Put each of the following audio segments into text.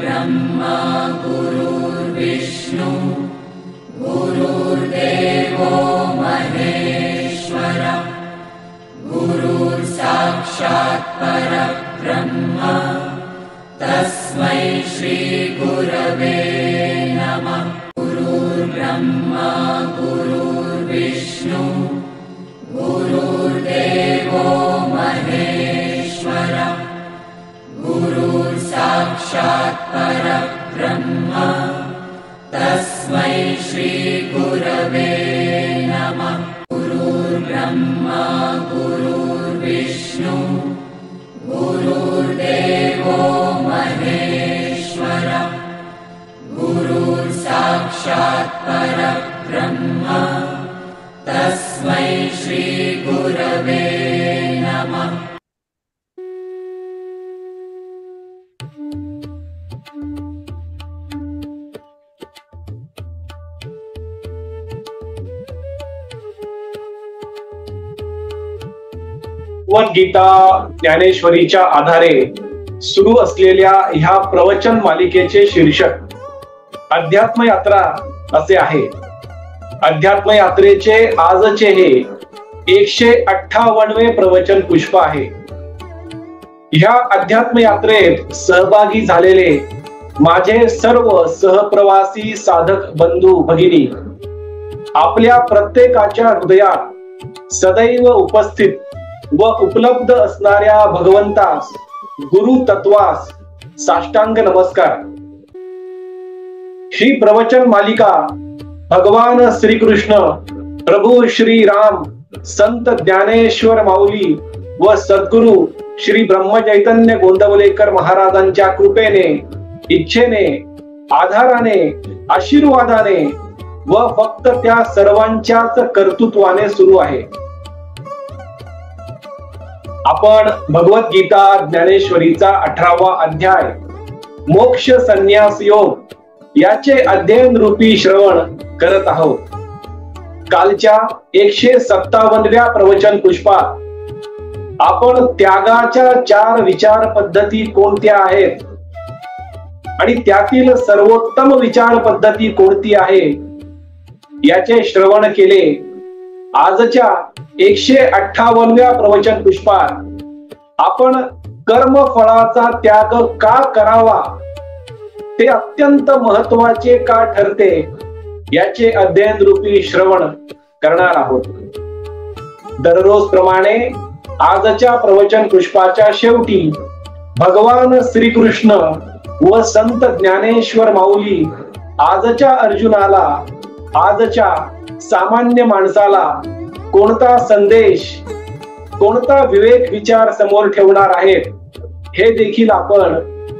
ब्रह्मा गुरुर्विष्णु गुरुर्देवो महेश्वर गुरुर्साक्षात् परब्रह्म तस्मै श्री गुरवे नमः। गुरुर्ब्रह्मा गुरुर्विष्णु गुरुर्देवो महेश्वर गुरुर्साक्षात् परब्रह्म तस्मै श्री गुरवे नमः। गुरुर्ब्रह्मा गुरुर्विष्णु गुरुर्देवो महेश्वर गुरुर्साक्षात् परब्रह्म तस्मै श्री गुरवे नमः। गीता ज्ञानेश्वरीच्या आधारे सुरू असलेल्या ह्या प्रवचन मालिकेचे शीर्षक अध्यात्म यात्रा असे आहे। अध्यात्म यात्रेचे आजचे हे 158वे प्रवचन पुष्प आहे। ह्या अध्यात्म यात्रेत सहभागी झालेले माझे सर्व सहप्रवासी साधक बंधू भगिनी आपल्या प्रत्येकाच्या हृदयात सदैव उपस्थित व उपलब्ध असणाऱ्या भगवंतास गुरु तत्वास साष्टांग नमस्कार। ही प्रवचन मालिका भगवान श्रीकृष्ण प्रभू श्री राम संत ज्ञानेश्वर माऊली व सद्गुरु श्री ब्रह्मचैतन्य गोंदवलेकर महाराजांच्या कृपेने इच्छेने आधाराने आशीर्वादाने व फक्त त्या सर्वांच्याच कर्तृत्वाने सुरू आहे। आपण भगवद्गीता ज्ञानेश्वरीचा 18वा अध्याय मोक्ष संन्यास योग याचे अध्ययन रूपी श्रवण करत आहोत। कालच्या 157व्या प्रवचन पुष्पात आपण त्यागाच्या 4 विचार पद्धती कोणत्या आहेत आणि त्यातील सर्वोत्तम विचार पद्धती कोणती आहे याचे श्रवण केले। आजच्या 158व्या प्रवचन पुष्पात आपण कर्मफळाचा त्याग का करावा, ते अत्यंत महत्वाचे का ठरते याचे अध्ययन रूपी श्रवण करणार आहोत। दररोज प्रमाणे आजच्या प्रवचन पुष्पाच्या शेवटी भगवान श्रीकृष्ण व संत ज्ञानेश्वर माऊली आजच्या अर्जुनाला, आजच्या सामान्य माणसाला कोणता संदेश, कोणता विवेक विचार समोर ठेवणार आहेत हे देखील आपण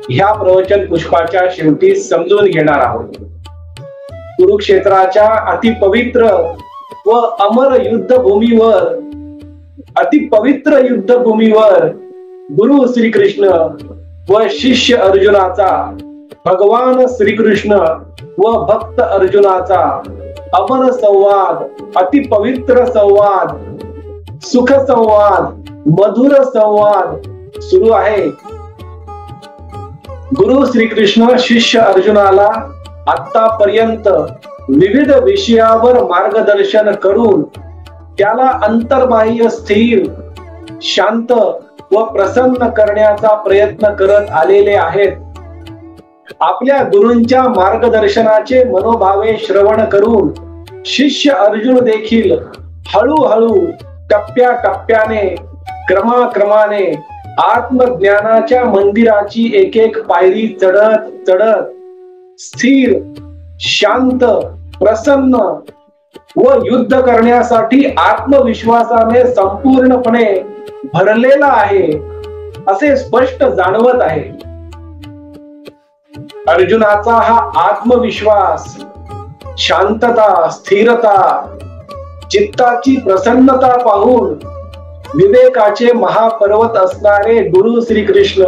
ह्या प्रवचन पुष्पाच्या शेवटी समजून घेणार आहोत। कुरुक्षेत्राच्या अतिपवित्र व अमर युद्धभूमीवर, अतिपवित्र युद्धभूमीवर गुरु श्रीकृष्ण व शिष्य अर्जुनाचा, भगवान श्रीकृष्ण व भक्त अर्जुनाचा अमर संवाद, अतिपवित्र संवाद, सुख संवाद, मधुर संवाद सुरू आहे। गुरु श्रीकृष्ण शिष्य अर्जुनाला आतापर्यंत विविध विषयावर मार्गदर्शन करून त्याला अंतर्बाह्य स्थिर, शांत व प्रसन्न करण्याचा प्रयत्न करत आलेले आहेत। आपल्या गुरूंच्या मार्गदर्शनाचे मनोभावे श्रवण करून शिष्य अर्जुन देखील हळूहळू टप्प्याटप्प्याने क्रमाक्रमाने आत्मज्ञानाच्या मंदिराची एक एक पायरी चढत चढत स्थिर, शांत, प्रसन्न व युद्ध करण्यासाठी आत्मविश्वासाने संपूर्णपणे भरलेला आहे असे स्पष्ट जाणवत आहे। अर्जुनाचा हा आत्मविश्वास, शांतता, स्थिरता, चित्ताची प्रसन्नता पाहून विवेकाचे महापर्वत असणारे गुरु श्रीकृष्ण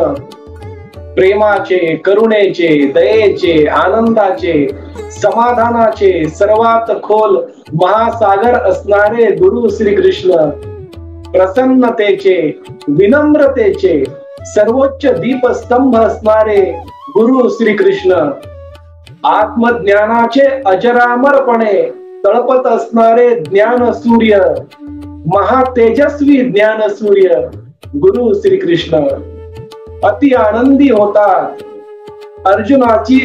प्रेमाचे, करुणेचे, दयेचे, आनंदाचे, समाधानाचे सर्वात खोल महासागर असणारे गुरु श्रीकृष्ण प्रसन्नतेचे, विनम्रतेचे सर्वोच्च दीपस्तंभ असणारे गुरु श्रीकृष्ण आत्मज्ञानाचे अजरामरपणे तळपत असणारे ज्ञान सूर्य, महातेजस्वी ज्ञान सूर्य गुरु श्रीकृष्ण अति आनंदी होतात. अर्जुनाची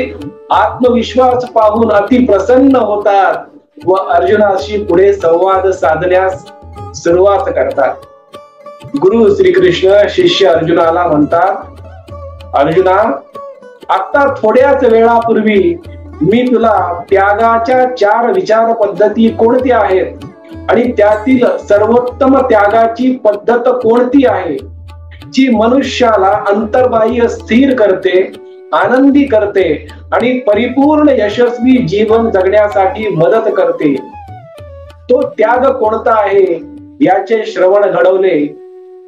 आत्मविश्वास पाहून अति प्रसन्न होतात व अर्जुनाशी पुढे संवाद साधण्यास सुरुवात करतात. गुरु श्रीकृष्ण शिष्य अर्जुनाला म्हणतात, अर्जुना, आता थोड्याच वेळापूर्वी मी तुला त्यागाच्या 4 विचार पद्धती कोणत्या आहेत आणि त्यातील सर्वोत्तम त्यागाची पद्धत कोणती आहे, जी मनुष्याला अंतर्बाह्य स्थिर करते, आनंदी करते आणि परिपूर्ण यशस्वी जीवन जगण्यासाठी मदत करते, तो त्याग कोणता आहे याचे श्रवण घडवले.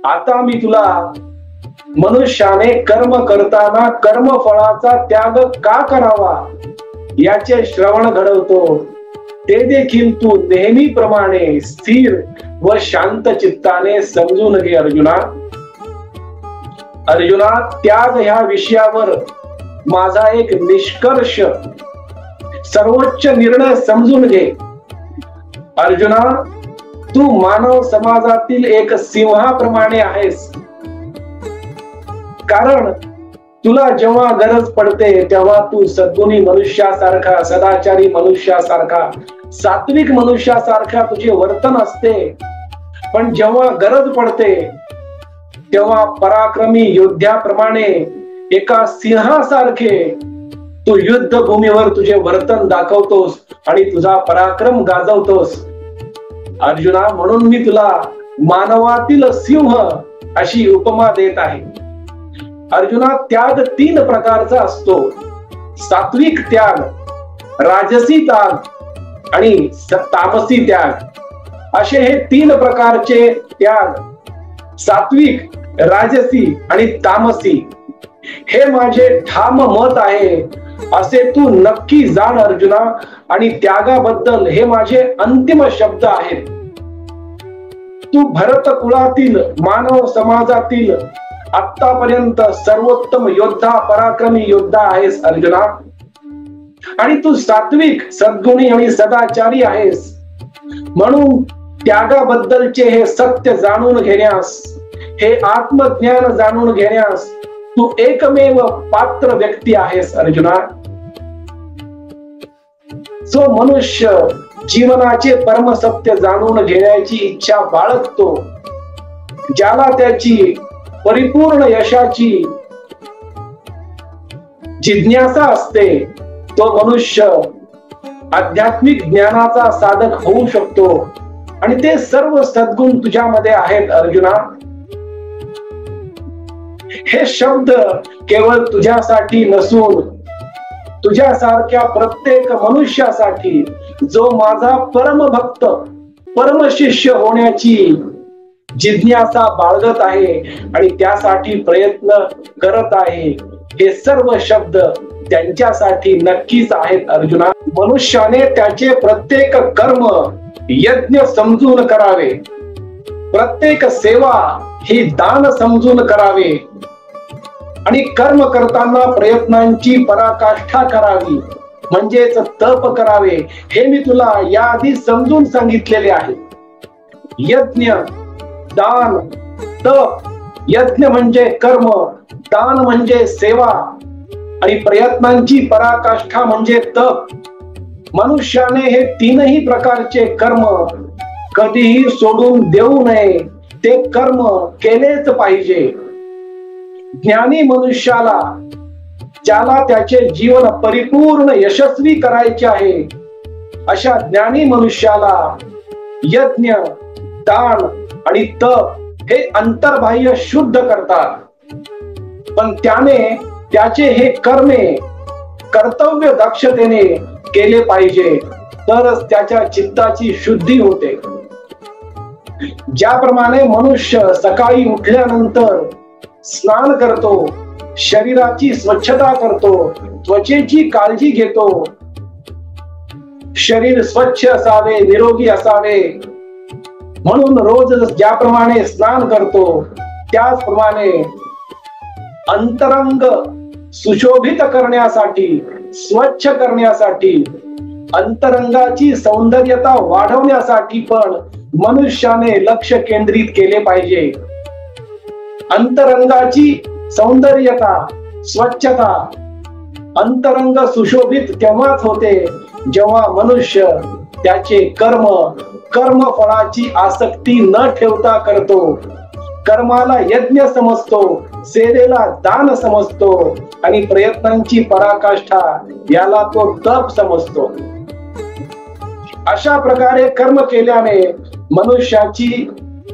आता मी तुला मनुष्याने कर्म करताना कर्मफळाचा त्याग का करावा याचे श्रवण घडवतो. ते देखील तू नेहमीप्रमाणे स्थिर व शांत चित्ताने समजून घे. अर्जुना, त्याग ह्या विषयावर माझा एक निष्कर्ष, सर्वोच्च निर्णय समजून घे. अर्जुना, तू मानव समाजातील एक सिंहाप्रमाणे आहेस. कारण तुला जेव्हा गरज पडते तेव्हा तू सद्गुणी मनुष्यासारखा, सदाचारी मनुष्यासारखा, सात्विक मनुष्यासारखा तुझे वर्तन असते. पण जेव्हा गरज पडते तेव्हा पराक्रमी योद्ध्याप्रमाणे एका सिंहासारखे तू युद्ध भूमीवर तुझे वर्तन दाखवतोस आणि तुझा पराक्रम गाजवतोस. अर्जुना, म्हणून मी तुला मानवातील सिंह अशी उपमा देत आहे. अर्जुना, त्याग 3 प्रकारचा असतो. सात्विक त्याग, राजसी त्याग आणि तामसी त्याग असे हे 3 प्रकारचे त्याग, सात्विक, राजसी आणि तामसी, हे माझे ठाम मत आहे असे तू नक्की जाण अर्जुना. आणि त्यागाबद्दल हे माझे अंतिम शब्द आहेत. तू भरत कुळातील, मानव समाजातील आतापर्यंत सर्वोत्तम योद्धा, पराक्रमी योद्धा आहेस अर्जुना. आणि तू सात्विक, सद्गुणी आणि सदाचारी आहेस. म्हणून त्यागाबद्दलचे हे सत्य जाणून घेण्यास, हे आत्मज्ञान जाणून घेण्यास तू एकमेव पात्र व्यक्ती आहेस अर्जुना. जो मनुष्य जीवनाचे परमसत्य जाणून घेण्याची इच्छा बाळगतो, ज्याला त्याची परिपूर्ण यशाची जिज्ञासा असते, तो मनुष्य आध्यात्मिक ज्ञानाचा साधक होऊ शकतो. आणि ते सर्व सद्गुण तुझ्यामध्ये आहेत अर्जुना. हे शब्द केवळ तुझ्यासाठी नसून तुझ्यासारख्या प्रत्येक मनुष्यासाठी जो माझा परमभक्त, परमशिष्य होण्याची जिज्ञासा बाळगत आहे आणि त्यासाठी प्रयत्न करत आहे, हे सर्व शब्द त्यांच्यासाठी नक्कीच आहेत अर्जुना. मनुष्याने त्याचे प्रत्येक कर्म यज्ञ समजून करावे, प्रत्येक सेवा ही दान समजून करावे आणि कर्म करताना प्रयत्नांची पराकाष्ठा करावी, म्हणजेच तप करावे. हे मी तुला याआधी समजून सांगितलेले आहे. यज्ञ, दान, तप. यज्ञ म्हणजे कर्म, दान म्हणजे सेवा आणि प्रयत्नांची पराकाष्ठा म्हणजे तप. मनुष्याने हे 3ही प्रकारचे कर्म कधीही सोडून देऊ नये. ते कर्म केलेच पाहिजे. ज्ञानी मनुष्याला, ज्याला त्याचे जीवन परिपूर्ण यशस्वी करायचे आहे, अशा ज्ञानी मनुष्याला यज्ञ, दान आणि तप हे अंतर्बाह्य शुद्ध करतात. पण त्याने त्याचे हे कर्मे कर्तव्य दक्षतेने केले पाहिजे, तरच त्याच्या चित्ताची शुद्धी होते. ज्याप्रमाणे मनुष्य सकाळी उठल्यानंतर स्नान करतो, शरीराची स्वच्छता करतो, त्वचेची काळजी घेतो, शरीर स्वच्छ असावे, निरोगी असावे म्हणून रोज ज्याप्रमाणे स्नान करतो, त्याचप्रमाणे अंतरंग सुशोभित करण्यासाठी, स्वच्छ करण्यासाठी, अंतरंगाची सौंदर्यता वाढवण्यासाठी पण मनुष्याने लक्ष केंद्रित केले पाहिजे. अंतरंगाची सौंदर्यता, स्वच्छता, अंतरंग सुशोभित तेव्हाच होते जेव्हा मनुष्य त्याचे कर्मफळाची आसक्ती न ठेवता करतो. कर्माला यज्ञ समजतो, सेवेला दान समजतो आणि प्रयत्नांची पराकाष्ठा याला तो तप समजतो. अशा प्रकारे कर्म केल्याने मनुष्याची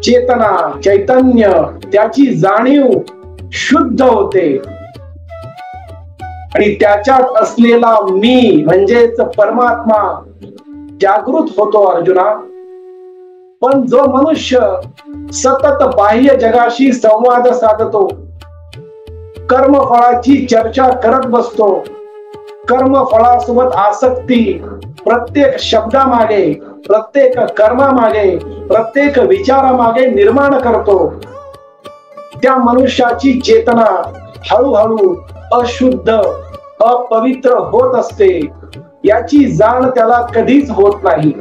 चेतना, चैतन्य, त्याची जाणीव शुद्ध होते आणि त्याच्यात असलेला मी म्हणजेच परमात्मा जागृत होतो अर्जुना. पण जो मनुष्य सतत बाह्य जगाशी संवाद साधतो, कर्मफळाची चर्चा करत बसतो, कर्मफळासोबत आसक्ती प्रत्येक शब्दामागे, प्रत्येक कर्मामागे, प्रत्येक विचारामागे निर्माण करतो, त्या मनुष्याची चेतना हळूहळू अशुद्ध, अपवित्र होत असते. याची जाण त्याला कधीच होत नाही.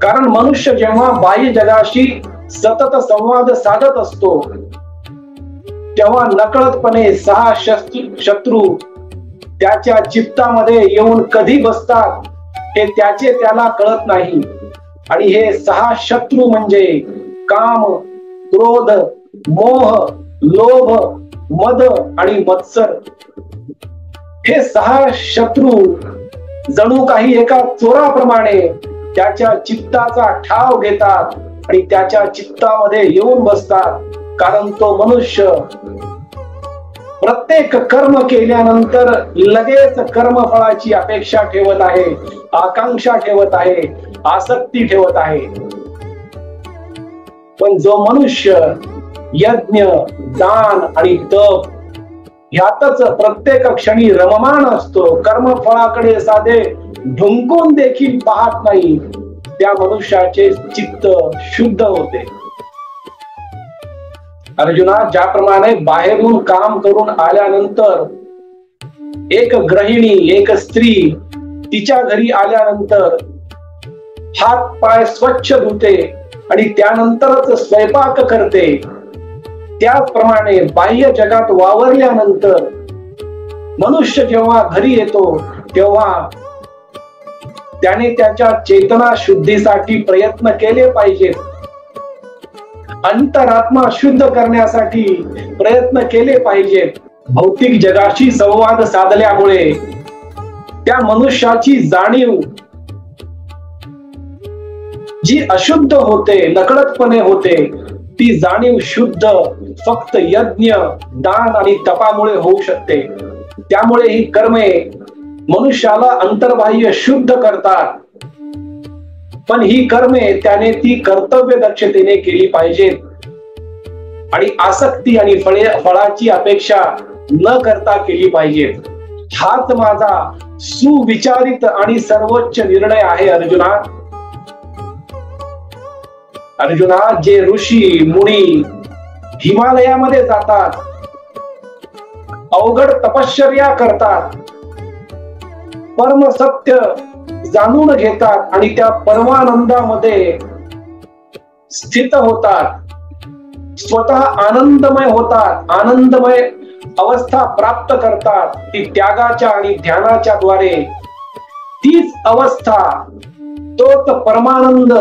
कारण मनुष्य जेव्हा बाह्य जगाशी सतत संवाद साधत असतो तेव्हा नकळतपणे 6 शत्रू त्याच्या चित्तामध्ये येऊन कधी बसतात हे त्याला कळत नाही. आणि हे 6 शत्रू म्हणजे काम, क्रोध, मोह, लोभ, मद आणि मत्सर. हे 6 शत्रू जणू काही एका चोराप्रमाणे त्याच्या चित्ताचा ठाव घेतात आणि त्याच्या चित्तामध्ये येऊन बसतात. कारण तो मनुष्य प्रत्येक कर्म केल्यानंतर लगेच कर्मफळाची अपेक्षा ठेवत आहे, आकांक्षा ठेवत आहे, आसक्ती ठेवत आहे. पण जो मनुष्य यज्ञ, दान आणि तप ह्यातच प्रत्येक क्षणी रममान असतो, कर्मफळाकडे साधे ढुंकून देखील पाहत नाही, त्या मनुष्याचे चित्त शुद्ध होते. अर्जुना, ज्याप्रमाणे बाहेरून काम करून आल्यानंतर एक गृहिणी, एक स्त्री तिच्या घरी आल्यानंतर हात पाय स्वच्छ धुते आणि त्यानंतरच स्वयंपाक करते, त्याचप्रमाणे बाह्य जगात वावरल्यानंतर मनुष्य जेव्हा घरी येतो तेव्हा त्याने त्याच्या चेतना शुद्धीसाठी प्रयत्न केले पाहिजेत. अंतरात्मा शुद्ध करण्यासाठी प्रयत्न केले पाहिजेत. भौतिक जगाशी संवाद साधल्यामुळे त्या मनुष्याची जाणीव जी अशुद्ध होते, नकळतपणे होते, ती जाणीव शुद्ध फक्त यज्ञ, दान आणि तपामुळे होऊ शकते. त्यामुळे ही कर्मे मनुष्याला अंतर्बाह्य शुद्ध करतात. पण ही कर्मे त्याने ती कर्तव्य दक्षतेने केली पाहिजेत आणि आसक्ती आणि फळाची अपेक्षा न करता केली पाहिजेत. हाच माझा सुविचारित आणि सर्वोच्च निर्णय आहे अर्जुना. अर्जुना, जे ऋषी मुनी हिमालयामध्ये जातात, अवघड तपश्चर्या करतात, परम सत्य जाणून घेतात आणि त्या परमानंदामध्ये स्थित होतात, स्वतः आनंदमय होतात, आनंदमय अवस्था प्राप्त करतात, ती त्यागाच्या आणि ध्यानाच्या द्वारे तीच अवस्था, तोच परमानंद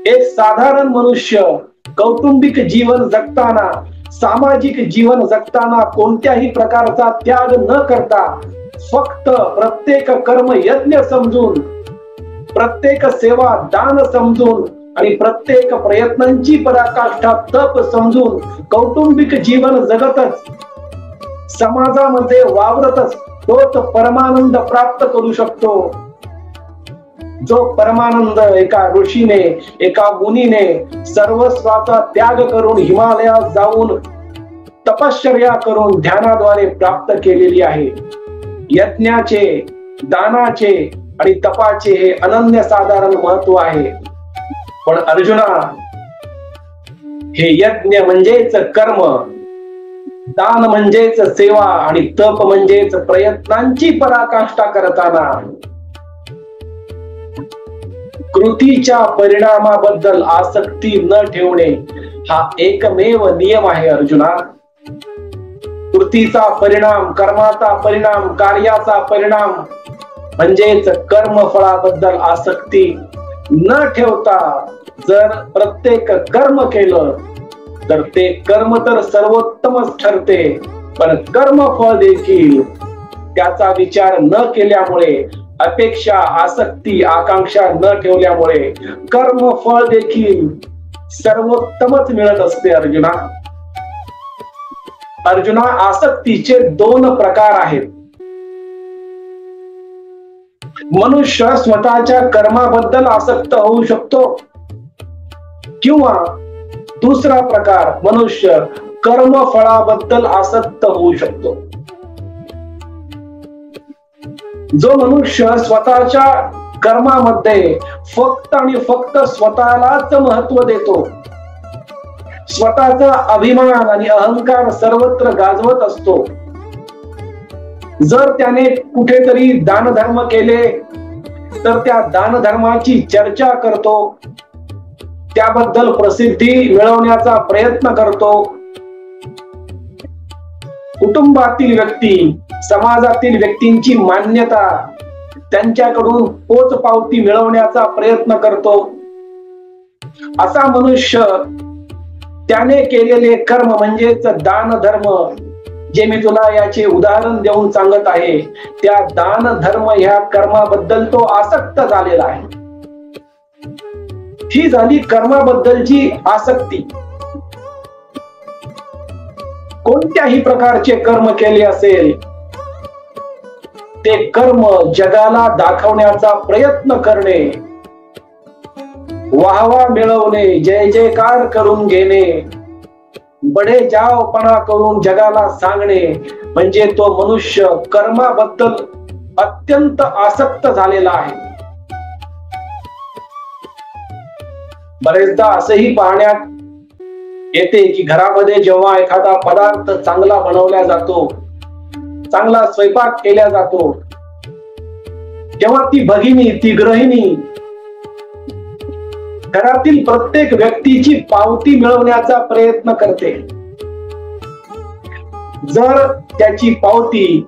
एक साधारण मनुष्य कौटुंबिक जीवन जगताना, सामाजिक जीवन जगताना कोणत्याही प्रकारचा त्याग न करता फक्त प्रत्येक कर्म यज्ञ समजून, प्रत्येक सेवा दान समजून आणि प्रत्येक प्रयत्नांची पराकाष्ठा तप समजून कौटुंबिक जीवन जगतच, समाजामध्ये वावरतच तोच परमानंद प्राप्त करू शकतो. जो परमानंद एका ऋषीने, एका मुनीने सर्वस्वाचा त्याग करून हिमालयात जाऊन तपश्चर्या करून ध्यानाद्वारे प्राप्त केलेली आहे. यज्ञाचे, दानाचे आणि तपाचे हे अनन्यसाधारण महत्व आहे. पण अर्जुना, हे यज्ञ म्हणजेच कर्म, दान म्हणजेच सेवा आणि तप म्हणजेच प्रयत्नांची पराकाष्ठा करताना कृतीच्या परिणामाबद्दल आसक्ती न ठेवणे हा एकमेव नियम आहे अर्जुना. कृतीचा परिणाम, कर्माचा परिणाम, कार्याचा परिणाम म्हणजेच कर्मफळाबद्दल आसक्ती न ठेवता जर प्रत्येक कर्म केलं तर ते कर्म तर सर्वोत्तमच ठरते, पण कर्मफळ देखील त्याचा विचार न केल्यामुळे, अपेक्षा, आसक्ती, आकांक्षा न ठेवल्यामुळे कर्मफळ देखील सर्वोत्तमच मिळत असते अर्जुना. अर्जुना, आसक्तीचे दोन प्रकार आहेत. मनुष्य स्वतःच्या कर्माबद्दल आसक्त होऊ शकतो किंवा दुसरा प्रकार, मनुष्य कर्मफळाबद्दल आसक्त होऊ शकतो. जो मनुष्य स्वतःच्या कर्मामध्ये फक्त आणि फक्त स्वतःलाच महत्व देतो, स्वतःचा अभिमान आणि अहंकार सर्वत्र गाजवत असतो, जर त्याने कुठेतरी दानधर्म केले तर त्या दानधर्माची चर्चा करतो, त्याबद्दल प्रसिद्धी मिळवण्याचा प्रयत्न करतो. कुटुंबातील व्यक्ती, समाजातील व्यक्तींची मान्यता, त्यांच्याकडून पोचपावती मिळवण्याचा प्रयत्न करतो. असा मनुष्य त्याने केलेले कर्म म्हणजेच दान धर्म, जे मी तुला याचे उदाहरण देऊन सांगत आहे, त्या दान धर्म ह्या कर्माबद्दल तो आसक्त झालेला आहे. ही झाली कर्माबद्दलची आसक्ती. कोणत्याही प्रकारचे कर्म केले असेल, ते कर्म जगाला दाखवण्याचा प्रयत्न करणे, वाहवा मिळवणे, जय जयकार करून घेणे, बडे जावपणा करून जगाला सांगणे, म्हणजे तो मनुष्य कर्माबद्दल अत्यंत आसक्त झालेला आहे. बरेचदा असंही पाहण्यात येते की घरामध्ये जेव्हा एखादा पदार्थ चांगला बनवला जातो, चांगला स्वयंपाक केला जातो, तेव्हा ती भगिनी, ती गृहिणी घरातील प्रत्येक व्यक्तीची पावती मिळवण्याचा प्रयत्न करते. जर त्याची पावती,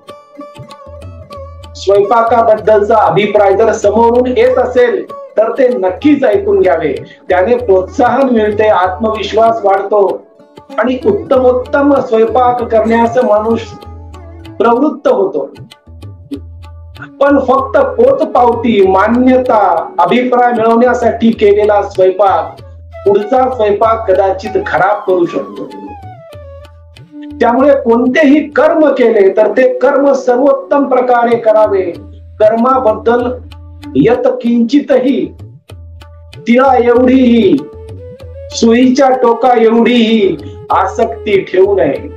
स्वयंपाकाबद्दलचा अभिप्राय जर समोरून येत असेल तर ते नक्कीच ऐकून घ्यावे. त्याने प्रोत्साहन मिळते, आत्मविश्वास वाढतो आणि उत्तमोत्तम स्वयंपाक करण्यास माणूस प्रवृत्त होतो. पण फक्त पोचपावती, मान्यता, अभिप्राय मिळवण्यासाठी केलेला स्वयंपाक पुढचा स्वयंपाक कदाचित खराब करू शकतो. त्यामुळे कोणतेही कर्म केले तर ते कर्म सर्वोत्तम प्रकारे करावे. कर्माबद्दल यत्किंचितही, तिळा एवढीही, सुईच्या टोका एवढीही आसक्ती ठेवू नये.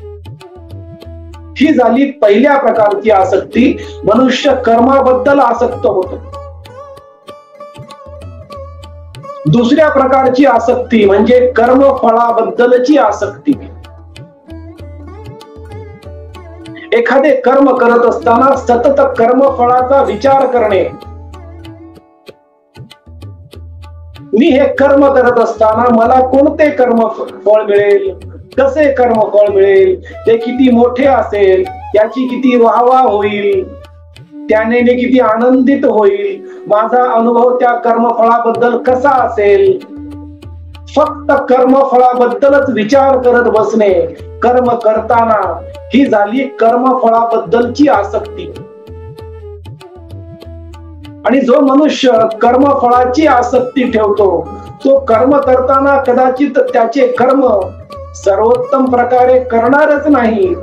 ही झाली पहिल्या प्रकारची आसक्ती. मनुष्य कर्माबद्दल आसक्त होतो. दुसऱ्या प्रकारची आसक्ती म्हणजे कर्मफळाबद्दलची आसक्ती. एखादे कर्म करत असताना सतत कर्मफळाचा विचार करणे. मी हे कर्म करत असताना मला कोणते कर्मफळ मिळेल, कसे कर्मफळ मिळेल, ते किती मोठे असेल, त्याची किती वाहवा होईल, त्याने मी किती आनंदित होईल, माझा अनुभव त्या कर्मफळाबद्दल कसा असेल. फक्त कर्मफळाबद्दलच विचार करत बसणे कर्म करताना, ही झाली कर्मफळाबद्दलची आसक्ती. आणि जो मनुष्य कर्मफळाची आसक्ती ठेवतो, तो कर्म करताना कदाचित त्याचे कर्म सर्वोत्तम प्रकारे करणारच नाही,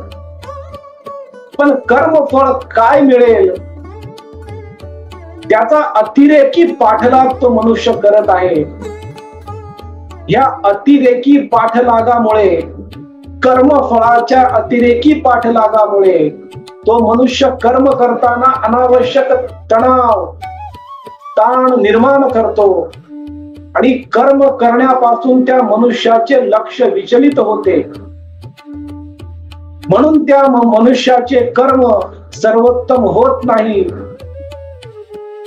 पण कर्मफळ काय मिळेल त्याचा अतिरेकी पाठलाग तो मनुष्य करत आहे. या अतिरेकी पाठलागामुळे, कर्मफळाच्या अतिरेकी पाठलागामुळे तो मनुष्य कर्म करताना अनावश्यक तणाव, ताण निर्माण करतो आणि कर्म करण्यापासून त्या मनुष्याचे लक्ष विचलित होते. म्हणून त्या मनुष्याचे कर्म सर्वोत्तम होत नाही,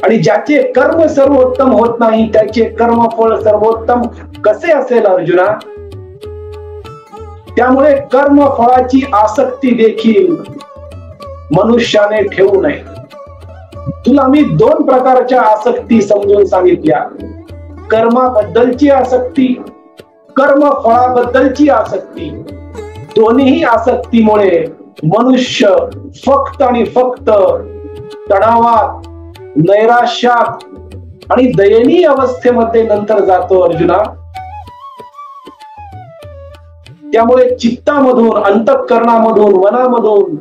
आणि ज्याचे कर्म सर्वोत्तम होत नाही त्याचे कर्मफळ सर्वोत्तम कसे असेल अर्जुना? त्यामुळे कर्मफळाची आसक्ती देखील मनुष्याने ठेवू नये. तुला मी 2 प्रकारच्या आसक्ती समजून सांगितल्या. कर्माबद्दलची आसक्ती, कर्मफळाबद्दलची आसक्ती. दोन्ही आसक्तीमुळे मनुष्य फक्त आणि फक्त तणावात, नैराश्यात आणि दयनीय अवस्थेमध्ये नंतर जातो अर्जुना. त्यामुळे चित्तामधून, अंतःकरणामधून, मनामधून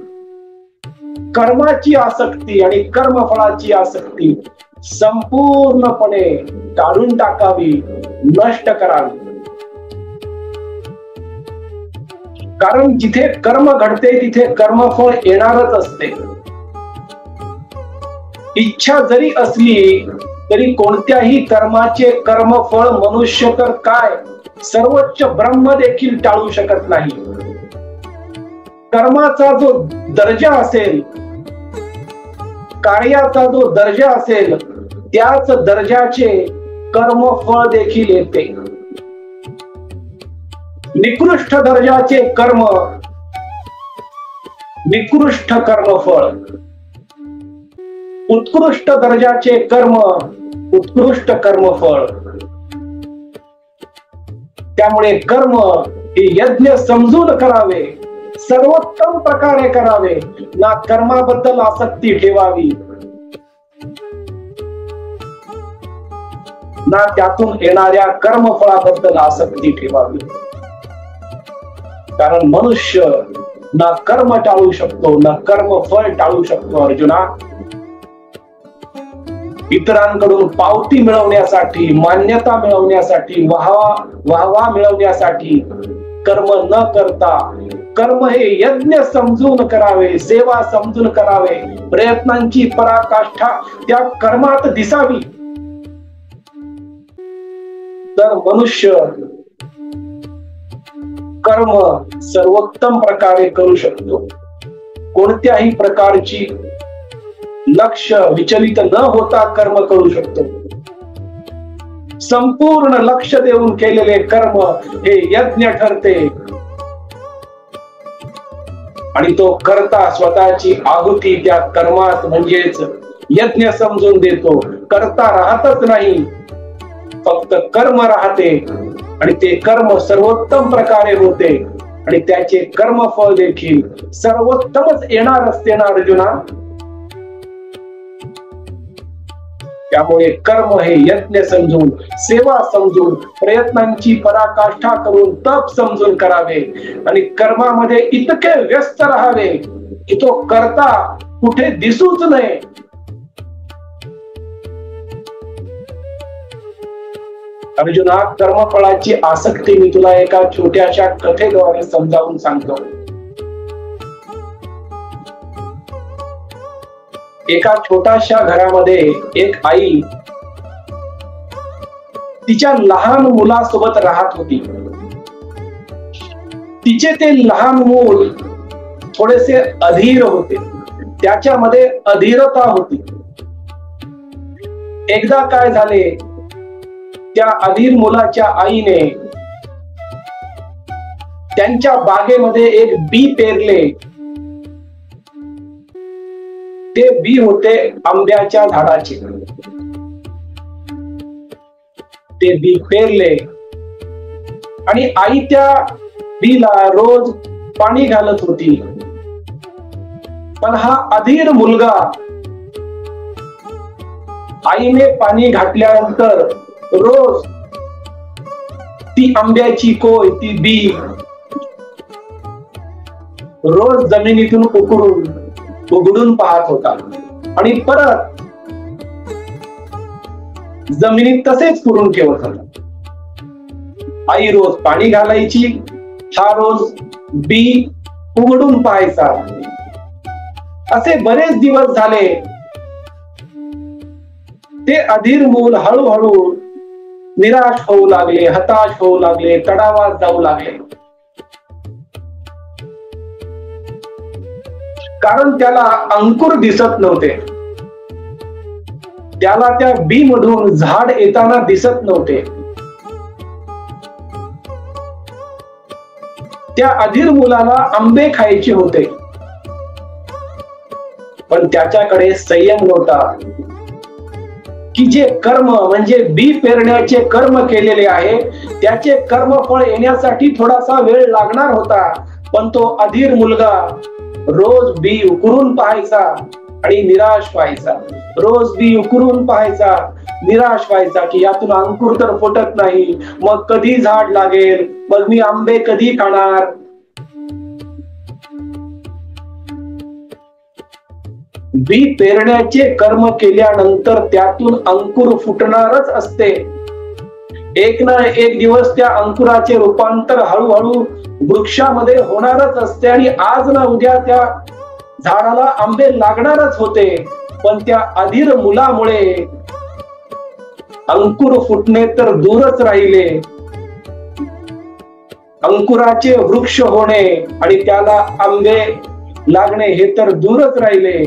कर्माची आसक्ती आणि कर्मफळाची आसक्ती संपूर्णपणे काढून टाकावी, नष्ट करावी. कारण जिथे कर्म घडते तिथे कर्मफळ येणारच असते. इच्छा जरी असली तरी कोणत्याही कर्माचे कर्मफळ मनुष्य तर काय, सर्वोच्च ब्रह्म देखील टाळू शकत नाही. कर्माचा जो दर्जा असेल, कार्याचा जो दर्जा असेल, त्याच दर्जाचे कर्मफळ देखील येते. निकृष्ट दर्जाचे कर्म, निकृष्ट कर्मफळ. उत्कृष्ट दर्जाचे कर्म, उत्कृष्ट कर्मफळ. त्यामुळे कर्म हे यज्ञ समजून करावे, सर्वोत्तम प्रकारे करावे, ना कर्माबद्दल आसक्ती ठेवावी, ना त्यातून येणाऱ्या कर्मफळाबद्दल आसक्ती ठेवावी. कारण मनुष्य ना कर्म टाळू शकतो, ना कर्मफळ टाळू शकतो अर्जुना. इतरांकडून पावती मिळवण्यासाठी, मान्यता मिळवण्यासाठी, वाहवा मिळवण्यासाठी कर्म न करता कर्म हे यज्ञ समजून करावे, सेवा समजून करावे, प्रयत्नांची पराकाष्ठा त्या कर्मात दिसावी, तर मनुष्य कर्म सर्वोत्तम प्रकारे करू शकतो. कोणत्याही प्रकारची लक्ष विचलित न होता कर्म करू शकतो. संपूर्ण लक्ष देऊन केलेले कर्म हे यज्ञ ठरते, आणि तो करता स्वतःची आहुती त्या कर्मात म्हणजेच यज्ञ समजून देतो. करता राहतच नाही, फक्त कर्म राहते, आणि ते कर्म सर्वोत्तम प्रकारे होते, आणि त्याचे कर्मफळ देखील सर्वोत्तमच येणार असते ना अर्जुना. त्यामुळे कर्म हे यज्ञ समजून, सेवा समजून, प्रयत्नांची पराकाष्ठा करून तप समजून करावे, आणि कर्मामध्ये इतके व्यस्त राहावे की तो करता कुठे दिसूच नये. अर्जुना, कर्मफळाची आसक्ती मी तुला एका छोट्याशा कथेद्वारे समजावून सांगतो. एका छोट्याशा घरामध्ये एक आई तिच्या लहान मुलासोबत राहत होती. तिचे ते लहान मूल थोडेसे अधीर होते, त्याच्यामध्ये अधीरता होती. एकदा काय झाले, त्या अधीर मुलाच्या आईने त्यांच्या बागेमध्ये एक बी पेरले. ते बी होते आंब्याच्या झाडाचे. ते बी पेरले आणि आई त्या बीला रोज पाणी घालत होती. पण हा अधीर मुलगा आईने पाणी घातल्यानंतर रोज ती आंब्याची कोय, ती बी रोज जमिनीतून उघडून पाहत होता, आणि परत जमिनीत तसेच पुरून ठेवत होता. आई रोज पाणी घालायची, हा रोज बी उघडून पाहायचा. असे बरेच दिवस झाले. ते अधीर मूल हळूहळू निराश होऊ लागले, हताश होऊ लागले, तणावात जाऊ लागले. कारण त्याला अंकुर दिसत नव्हते. त्याला त्या बी मधून झाड येताना दिसत नव्हते. त्या अधीर मुलाला आंबे खायचे होते, पण त्याच्याकडे संयम नव्हता. की जे कर्म म्हणजे बी पेरण्याचे कर्म केलेले आहे, त्याचे कर्मफळ येण्यासाठी थोडासा वेळ लागणार होता. पण तो अधीर मुलगा रोज बी उकरून पाहायचा आणि निराश व्हायचा. रोज बी उकरून पाहायचा, निराश व्हायचा की यातून अंकुर तर फुटत नाही, मग कधी झाड लागेल, मग मी आंबे कधी खाणार. बी पेरण्याचे कर्म केल्यानंतर त्यातून अंकुर फुटणारच असते. एक ना एक दिवस त्या अंकुराचे रूपांतर हळूहळू वृक्षामध्ये होणारच असते आणि आज ना उद्या त्या झाडाला आंबे लागणारच होते. पण त्या अधीर मुलामुळे अंकुर फुटणे तर दूरच राहिले, अंकुराचे वृक्ष होणे आणि त्याला आंबे लागणे हे तर दूरच राहिले.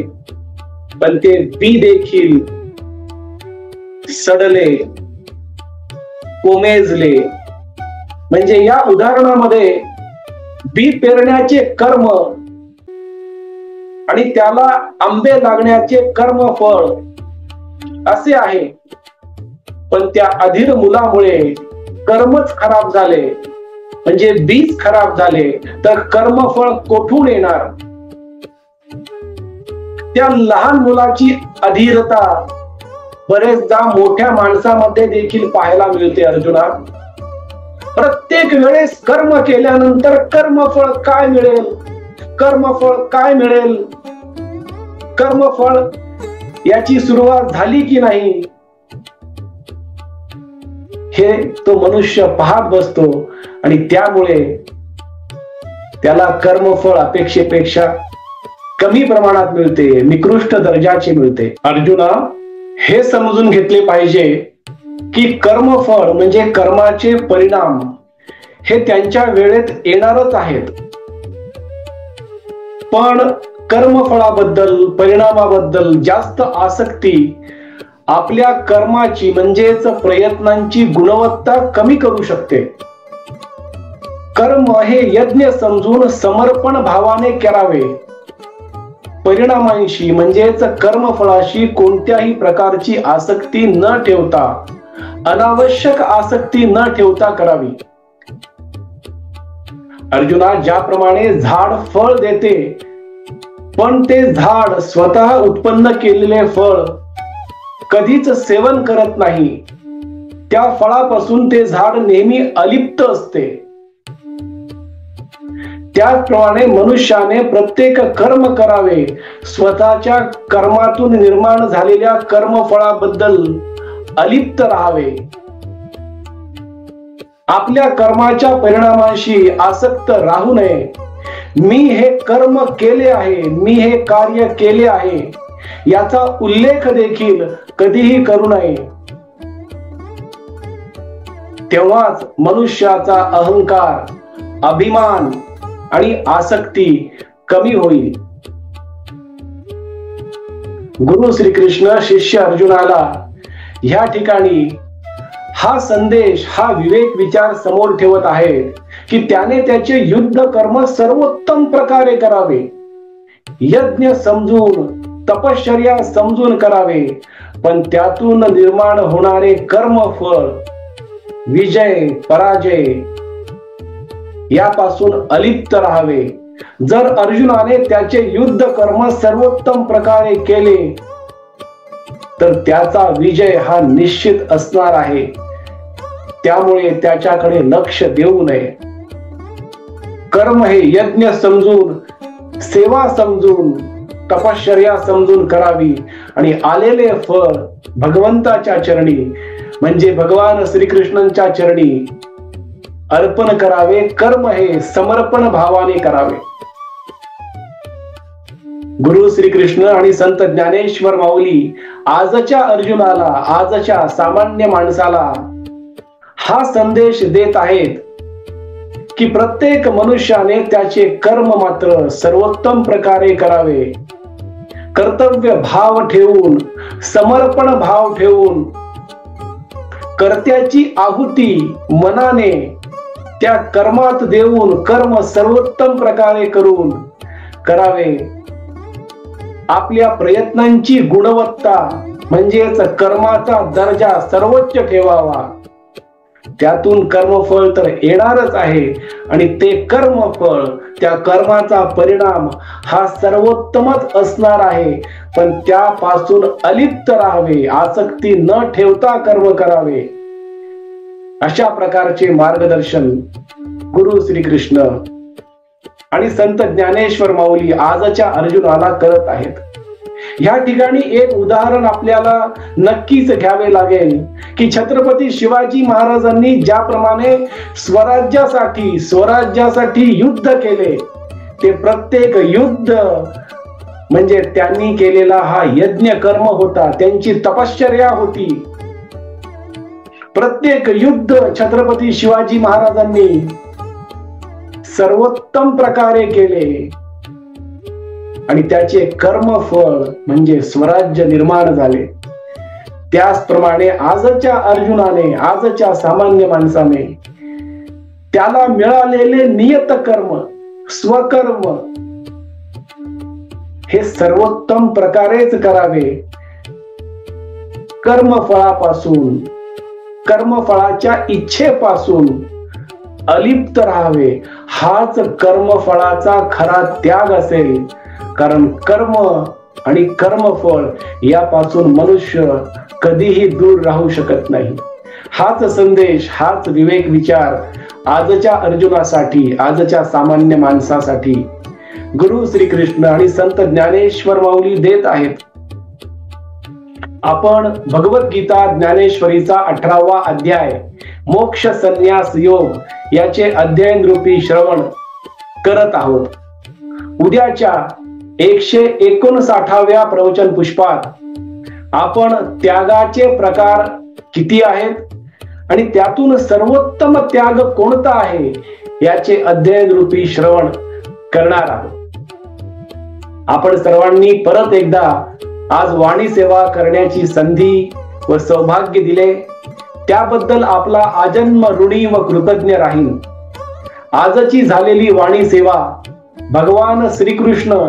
पण ते बी देखील सडले, कोमेजले. म्हणजे या उदाहरणामध्ये बी पेरण्याचे कर्म आणि त्याला आंबे लागण्याचे कर्मफळ असे आहे. पण त्या अधीर मुलामुळे कर्मच खराब झाले, म्हणजे बीज खराब झाले, तर कर्मफळ कोठून येणार. त्या लहान मुलाची अधीरता बरेचदा मोठ्या माणसामध्ये देखील पाहायला मिळते. अर्जुना, प्रत्येक वेळेस कर्म केल्यानंतर कर्मफळ काय मिळेल, कर्मफळ काय मिळेल, कर्मफळ याची सुरुवात झाली की नाही, हे तो मनुष्य पाहत बसतो आणि त्यामुळे त्याला कर्मफळ अपेक्षेपेक्षा कमी प्रमाणात मिळते, निकृष्ट दर्जाचे मिळते. अर्जुना, हे समजून घेतले पाहिजे की कर्मफळ म्हणजे कर्माचे परिणाम हे त्यांच्या वेळेत येणारच आहेत. पण कर्मफळाबद्दल, परिणामाबद्दल जास्त आसक्ती आपल्या कर्माची म्हणजेच प्रयत्नांची गुणवत्ता कमी करू शकते. कर्म हे यज्ञ समजून समर्पण भावाने करावे. परिणामांशी म्हणजेच कर्मफळाशी कोणत्याही प्रकारची आसक्ती न ठेवता, अनावश्यक आसक्ती न ठेवता करावी. अर्जुना, ज्याप्रमाणे झाड फळ देते, पण ते झाड स्वतः उत्पन्न केलेले फळ कधीच सेवन करत नाही, त्या फळापासून ते झाड नेहमी अलिप्त असते. त्याचप्रमाणे मनुष्याने प्रत्येक कर्म करावे, स्वतःच्या कर्मातून निर्माण झालेल्या कर्मफळाबद्दल अलिप्त राहावे. आपल्या कर्माच्या परिणामांशी आसक्त राहू नये. मी हे कर्म केले आहे, मी हे कार्य केले आहे याचा उल्लेख देखील कधीही करू नये. तेव्हाच मनुष्याचा अहंकार, अभिमान आणि आसक्ती कमी होईल. गुरु श्रीकृष्ण शिष्य अर्जुनाला ह्या ठिकाणी हा संदेश, हा विवेक विचार समोर ठेवत आहेत की त्याने त्याचे युद्ध कर्म सर्वोत्तम प्रकारे करावे, यज्ञ समजून, तपश्चर्या समजून करावे, पण त्यातून निर्माण होणारे कर्मफळ, विजय पराजय यापासून अलिप्त राहावे. जर अर्जुनाने त्याचे युद्ध कर्म सर्वोत्तम प्रकारे केले तर त्याचा विजय हा निश्चित असणार आहे. त्यामुळे त्याच्याकडे लक्ष देऊ नये. कर्म हे यज्ञ समजून, सेवा समजून, तपश्चर्या समजून करावी आणि आलेले फळ भगवंताच्या चरणी म्हणजे भगवान श्रीकृष्णांच्या चरणी अर्पण करावे. कर्म हे समर्पण भावाने करावे. गुरु श्रीकृष्ण आणि संत ज्ञानेश्वर माऊली आजच्या अर्जुनाला, आजच्या सामान्य माणसाला हा संदेश देत आहेत की प्रत्येक मनुष्याने त्याचे कर्म मात्र सर्वोत्तम प्रकारे करावे. कर्तव्य भाव ठेवून, समर्पण भाव ठेवून, कर्त्याची आहुती मनाने त्या कर्मात देऊन कर्म सर्वोत्तम प्रकारे करून करावे. आपल्या प्रयत्नांची गुणवत्ता म्हणजेच कर्माचा दर्जा सर्वोच्च ठेवावा. त्यातून कर्मफळ तर येणारच आहे आणि ते कर्मफळ, त्या कर्माचा परिणाम हा सर्वोत्तमच असणार आहे. पण त्यापासून अलिप्त राहावे, आसक्ती न ठेवता कर्म करावे. अशा प्रकारचे मार्गदर्शन गुरु श्रीकृष्ण आणि संत ज्ञानेश्वर माऊली आजच्या अर्जुनाला करत आहेत. या ठिकाणी एक उदाहरण आपल्याला नक्कीच घ्यावे लागेल की छत्रपती शिवाजी महाराजांनी ज्याप्रमाणे स्वराज्यासाठी युद्ध केले, ते प्रत्येक युद्ध म्हणजे त्यांनी केलेला हा यज्ञ कर्म होता, त्यांची तपश्चर्या होती. प्रत्येक युद्ध छत्रपती शिवाजी महाराजांनी सर्वोत्तम प्रकारे केले आणि त्याचे कर्मफळ म्हणजे स्वराज्य निर्माण झाले. त्याचप्रमाणे आजच्या अर्जुनाने, आजच्या सामान्य माणसाने त्याला मिळालेले नियत कर्म, स्वकर्म हे सर्वोत्तम प्रकारेच करावे. कर्मफळापासून, कर्मफळाच्या इच्छेपासून अलिप्त राहावे. हाच कर्मफळाचा खरा त्याग असेल. कारण कर्म आणि कर्मफळ यापासून मनुष्य कधीही दूर राहू शकत नाही. हाच संदेश, हाच विवेक विचार आजच्या अर्जुनासाठी, आजच्या सामान्य माणसासाठी गुरु श्रीकृष्ण आणि संत ज्ञानेश्वर माऊली देत आहेत. आपण भगवद्गीता ज्ञानेश्वरीचा 18वा अध्याय मोक्ष संन्यास योग याचे अध्ययन रूपी श्रवण करत आहोत. उद्याच्या 159व्या प्रवचन पुष्पात आपण त्यागाचे प्रकार किती आहेत आणि त्यातून सर्वोत्तम त्याग कोणता आहे याचे अध्ययन रूपी श्रवण करणार आहोत. आपण सर्वांनी परत एकदा आज वाणी सेवा करण्याची संधी व सौभाग्य दिले, त्याबद्दल आपला आजन्म ऋणी व कृतज्ञ राहीन. आजची झालेली वाणी सेवा भगवान श्रीकृष्ण,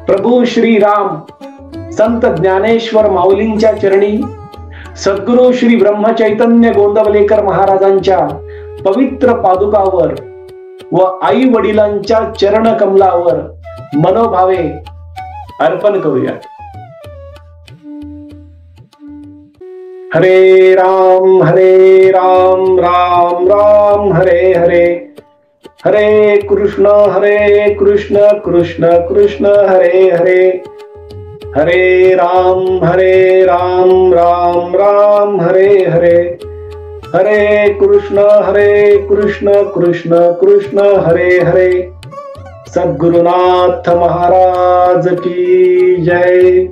प्रभू श्री राम, संत ज्ञानेश्वर माऊलींच्या चरणी, सद्गुरु श्री ब्रह्मचैतन्य गोंदवलेकर महाराजांच्या पवित्र पादुकावर व आई वडिलांच्या चरण कमलावर मनोभावे अर्पण करूया. हरे राम राम राम हरे हरे, हरे कृष्ण कृष्ण कृष्ण हरे हरे, हरे राम राम राम हरे हरे, हरे कृष्ण कृष्ण कृष्ण हरे हरे. सद्गुरुनाथ महाराज की जय.